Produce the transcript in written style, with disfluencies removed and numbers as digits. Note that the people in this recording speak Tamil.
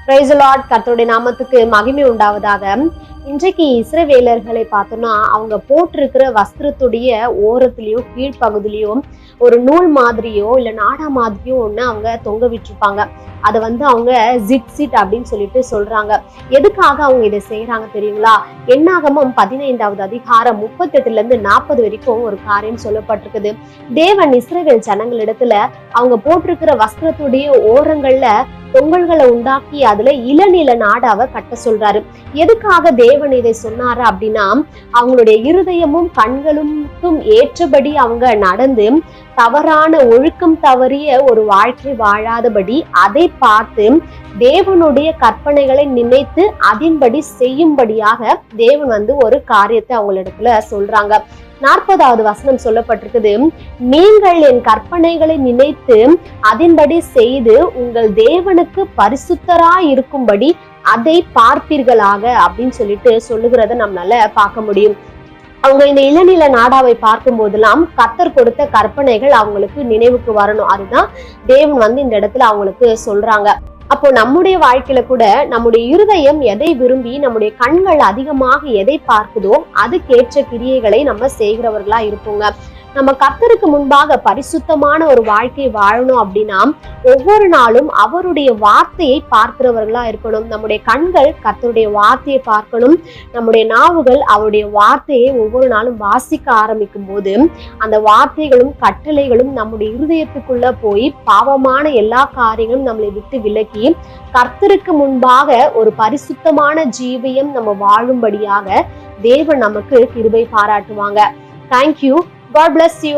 Praise the Lord. கர்த்தருடைய நாமத்துக்கு மகிமை உண்டாவதாக. இன்றைக்கு இஸ்ரவேலர்களை பார்த்தோம்னா அவங்க போட்டிருக்கிற வஸ்திரத்துடைய ஓரத்திலயோ கீழ்ப்பகுதியிலயோ ஒரு நூல் மாதிரியோ இல்ல நாடா மாதிரியோ ஒண்ணு அவங்க தொங்க விட்டுருப்பாங்க. அதை அவங்க ஜிட் அப்படின்னு சொல்லிட்டு சொல்றாங்க. எதுக்காக அவங்க இதை செய்யறாங்க தெரியுங்களா? என்னாகமம் 15வது அதிகாரம் 38-40 வரைக்கும் ஒரு காரியம் சொல்லப்பட்டிருக்குது. தேவன் இஸ்ரவேல் ஜனங்களிடத்துல அவங்க போட்டிருக்கிற வஸ்திரத்துடைய ஓரங்கள்ல தொங்கல்களை உண்டாக்கி அதுல இளநீல நாடாவை கட்ட சொல்றாரு. எதுக்காக தேவன் இதை சொன்னாரு அப்படின்னா, அவங்களுடைய இருதயமும் கண்களுக்கும் ஏற்றபடி அவங்க நடந்து தவறான ஒழுக்கம் தவறிய ஒரு வாழ்க்கை வாழாதபடி அதை பார்த்து தேவனுடைய கற்பனைகளை நினைத்து அதன்படி செய்யும்படியாக தேவன் ஒரு காரியத்தை அவங்களிடத்துல சொல்றாங்க. 40வது வசனம் சொல்லப்பட்டிருக்குது, நீங்கள் என் கற்பனைகளை நினைத்து அதன்படி செய்து உங்கள் தேவனுக்கு பரிசுத்தராய் இருக்கும்படி அதை பார்ப்பீர்களாக அப்படின்னு சொல்லிட்டு சொல்லுகிறத நம்மளால பார்க்க முடியும். அவங்க இந்த இளநில நாடாவை பார்க்கும் போதெல்லாம் கர்த்தர் கொடுத்த கற்பனைகள் அவங்களுக்கு நினைவுக்கு வரணும். அதுதான் தேவன் இந்த இடத்துல அவங்களுக்கு சொல்றாங்க. அப்போ நம்முடைய வாழ்க்கையில கூட நம்முடைய இருதயம் எதை விரும்பி நம்முடைய கண்கள் அதிகமாக எதை பார்க்குதோ அதுக்கேற்ற கிரியைகளை நம்ம செய்கிறவர்களா இருப்போங்க. நம்ம கர்த்தருக்கு முன்பாக பரிசுத்தமான ஒரு வாழ்க்கை வாழணும் அப்படின்னா ஒவ்வொரு நாளும் அவருடைய வார்த்தையை பார்க்கிறவர்களா இருக்கணும். நம்முடைய கண்கள் கர்த்தருடைய வார்த்தையை பார்க்கணும். நம்முடைய நாவுகள் அவருடைய வார்த்தையை ஒவ்வொரு நாளும் வாசிக்க ஆரம்பிக்கும் போது அந்த வார்த்தைகளும் கட்டளைகளும் நம்முடைய இருதயத்துக்குள்ள போய் பாவமான எல்லா காரியங்களும் நம்மளை விட்டு விலக்கி கர்த்தருக்கு முன்பாக ஒரு பரிசுத்தமான ஜீவியம் நம்ம வாழும்படியாக தேவன் நமக்கு கிருபை பாராட்டுவாங்க. தேங்க்யூ. God bless you.